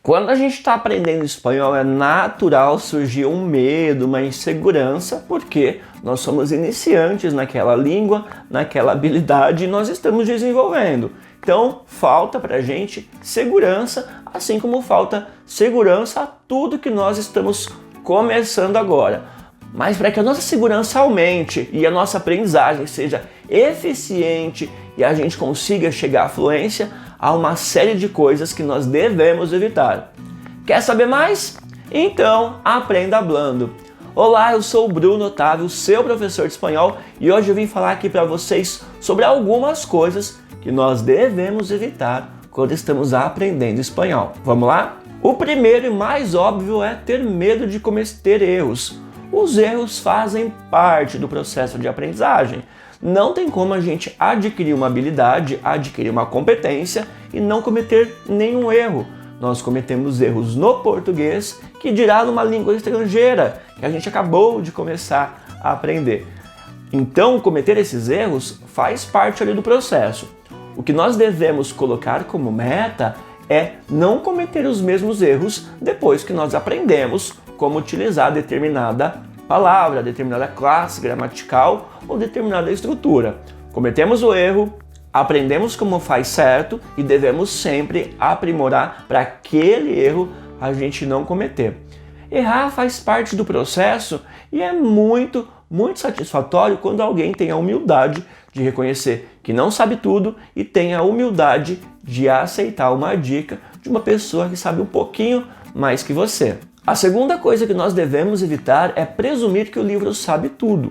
Quando a gente está aprendendo espanhol, é natural surgir um medo, uma insegurança, porque nós somos iniciantes naquela língua, naquela habilidade e nós estamos desenvolvendo. Então, falta para a gente segurança, assim como falta segurança a tudo que nós estamos começando agora. Mas para que a nossa segurança aumente e a nossa aprendizagem seja eficiente e a gente consiga chegar à fluência, há uma série de coisas que nós devemos evitar. Quer saber mais? Então, aprenda hablando. Olá, eu sou o Bruno Otávio, seu professor de espanhol, e hoje eu vim falar aqui para vocês sobre algumas coisas que nós devemos evitar quando estamos aprendendo espanhol. Vamos lá? O primeiro e mais óbvio é ter medo de cometer erros. Os erros fazem parte do processo de aprendizagem. Não tem como a gente adquirir uma habilidade, adquirir uma competência e não cometer nenhum erro. Nós cometemos erros no português, que dirá numa língua estrangeira, que a gente acabou de começar a aprender. Então, cometer esses erros faz parte ali do processo. O que nós devemos colocar como meta é não cometer os mesmos erros depois que nós aprendemos como utilizar determinada palavra, determinada classe gramatical ou determinada estrutura. Cometemos o erro, aprendemos como faz certo e devemos sempre aprimorar para aquele erro a gente não cometer. Errar faz parte do processo e é muito satisfatório quando alguém tem a humildade de reconhecer que não sabe tudo e tem a humildade de aceitar uma dica de uma pessoa que sabe um pouquinho mais que você. A segunda coisa que nós devemos evitar é presumir que o livro sabe tudo.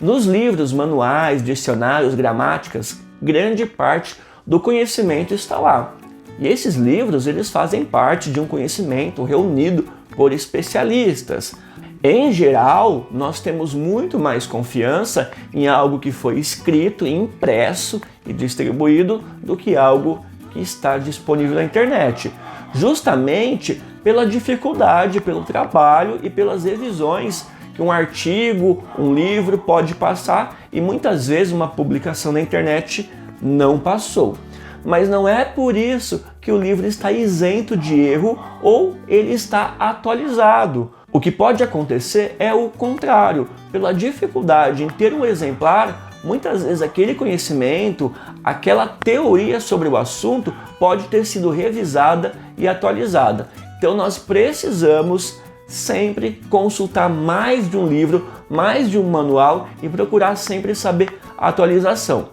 Nos livros, manuais, dicionários, gramáticas, grande parte do conhecimento está lá. E esses livros, eles fazem parte de um conhecimento reunido por especialistas. Em geral, nós temos muito mais confiança em algo que foi escrito, impresso e distribuído do que algo que está disponível na internet. Justamente pela dificuldade, pelo trabalho e pelas revisões que um artigo, um livro pode passar e muitas vezes uma publicação na internet não passou. Mas não é por isso que o livro está isento de erro ou ele está atualizado. O que pode acontecer é o contrário. Pela dificuldade em ter um exemplar, muitas vezes aquele conhecimento, aquela teoria sobre o assunto pode ter sido revisada e atualizada. Então nós precisamos sempre consultar mais de um livro, mais de um manual e procurar sempre saber a atualização.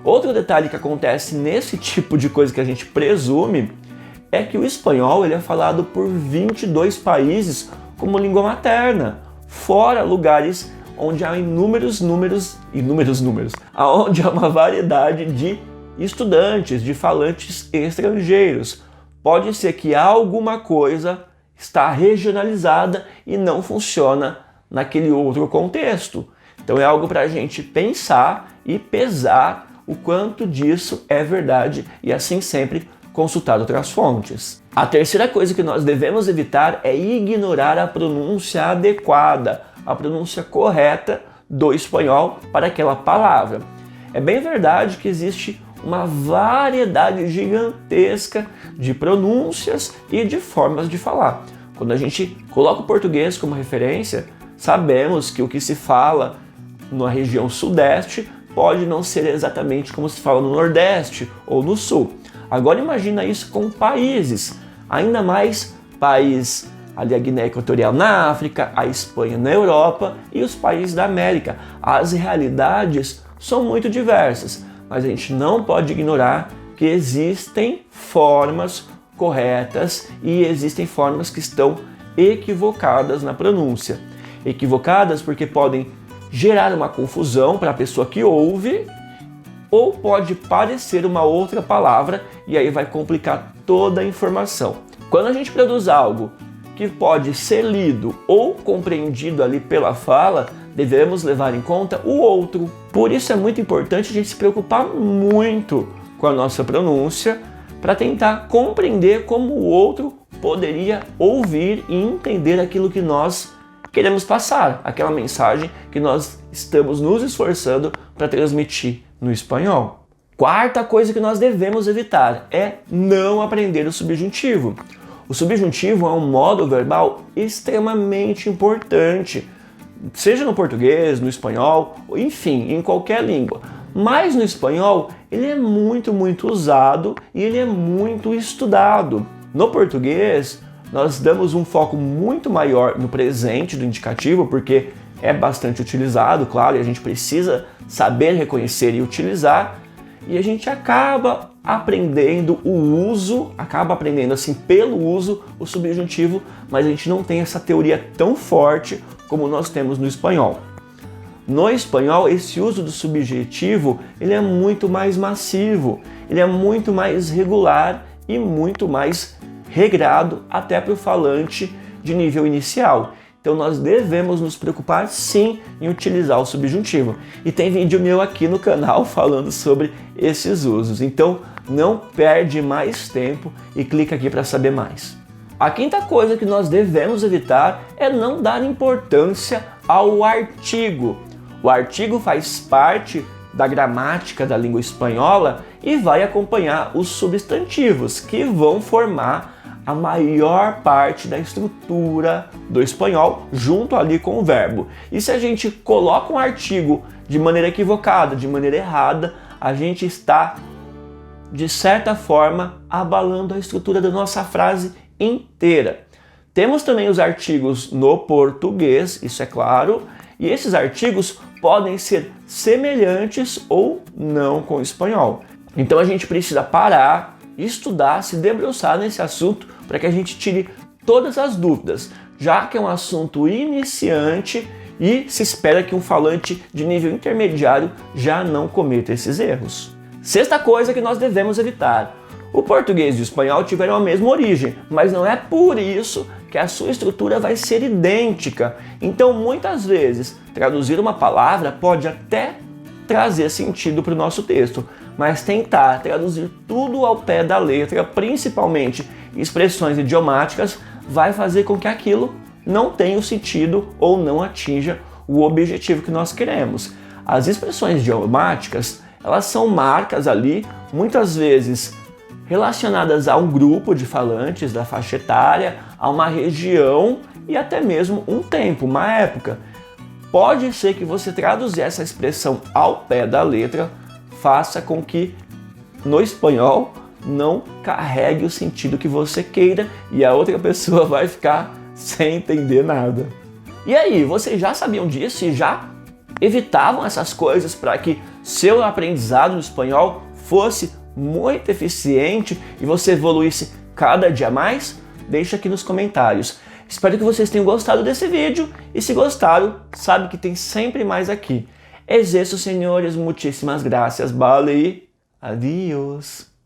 Outro detalhe que acontece nesse tipo de coisa que a gente presume é que o espanhol ele é falado por 22 países como língua materna, fora lugares onde há inúmeros números, onde há uma variedade de estudantes, de falantes estrangeiros. Pode ser que alguma coisa está regionalizada e não funciona naquele outro contexto. Então é algo para a gente pensar e pesar o quanto disso é verdade e assim sempre consultar outras fontes. A terceira coisa que nós devemos evitar é ignorar a pronúncia adequada, a pronúncia correta do espanhol para aquela palavra. É bem verdade que existe uma variedade gigantesca de pronúncias e de formas de falar. Quando a gente coloca o português como referência, sabemos que o que se fala na região sudeste pode não ser exatamente como se fala no nordeste ou no sul. Agora imagina isso com países, ainda mais país ali a Guiné Equatorial na África, a Espanha na Europa e os países da América. As realidades são muito diversas, mas a gente não pode ignorar que existem formas corretas e existem formas que estão equivocadas na pronúncia. Equivocadas porque podem gerar uma confusão para a pessoa que ouve ou pode parecer uma outra palavra e aí vai complicar toda a informação. Quando a gente produz algo que pode ser lido ou compreendido ali pela fala, devemos levar em conta o outro. Por isso é muito importante a gente se preocupar muito com a nossa pronúncia para tentar compreender como o outro poderia ouvir e entender aquilo que nós queremos passar, aquela mensagem que nós estamos nos esforçando para transmitir no espanhol. Quarta coisa que nós devemos evitar é não aprender o subjuntivo. O subjuntivo é um modo verbal extremamente importante, seja no português, no espanhol, enfim, em qualquer língua. Mas no espanhol, ele é muito usado e ele é muito estudado. No português, nós damos um foco muito maior no presente do indicativo, porque é bastante utilizado, claro, e a gente precisa saber reconhecer e utilizar, e a gente acaba aprendendo assim pelo uso o subjuntivo, mas a gente não tem essa teoria tão forte como nós temos no espanhol. No espanhol, esse uso do subjetivo, ele é muito mais massivo, ele é muito mais regular e muito mais regrado até para o falante de nível inicial. Então nós devemos nos preocupar sim em utilizar o subjuntivo. E tem vídeo meu aqui no canal falando sobre esses usos. Então não perde mais tempo e clica aqui para saber mais. A quinta coisa que nós devemos evitar é não dar importância ao artigo. O artigo faz parte da gramática da língua espanhola e vai acompanhar os substantivos, que vão formar a maior parte da estrutura do espanhol junto ali com o verbo. E se a gente coloca um artigo de maneira equivocada, de maneira errada, a gente está, de certa forma, abalando a estrutura da nossa frase inteira. Temos também os artigos no português, isso é claro, e esses artigos podem ser semelhantes ou não com o espanhol. Então a gente precisa parar, estudar, se debruçar nesse assunto para que a gente tire todas as dúvidas, já que é um assunto iniciante e se espera que um falante de nível intermediário já não cometa esses erros. Sexta coisa que nós devemos evitar: o português e o espanhol tiveram a mesma origem, mas não é por isso que a sua estrutura vai ser idêntica. Então, muitas vezes, traduzir uma palavra pode até trazer sentido para o nosso texto, mas tentar traduzir tudo ao pé da letra, principalmente expressões idiomáticas, vai fazer com que aquilo não tenha o sentido ou não atinja o objetivo que nós queremos. As expressões idiomáticas, elas são marcas ali, muitas vezes relacionadas a um grupo de falantes da faixa etária, a uma região e até mesmo um tempo, uma época. Pode ser que você traduzir essa expressão ao pé da letra faça com que no espanhol não carregue o sentido que você queira e a outra pessoa vai ficar sem entender nada. E aí, vocês já sabiam disso e já evitavam essas coisas para que seu aprendizado no espanhol fosse muito eficiente e você evoluísse cada dia mais? Deixa aqui nos comentários. Espero que vocês tenham gostado desse vídeo e se gostaram, sabe que tem sempre mais aqui. Es eso, senhores, muchísimas gracias, vale, adiós.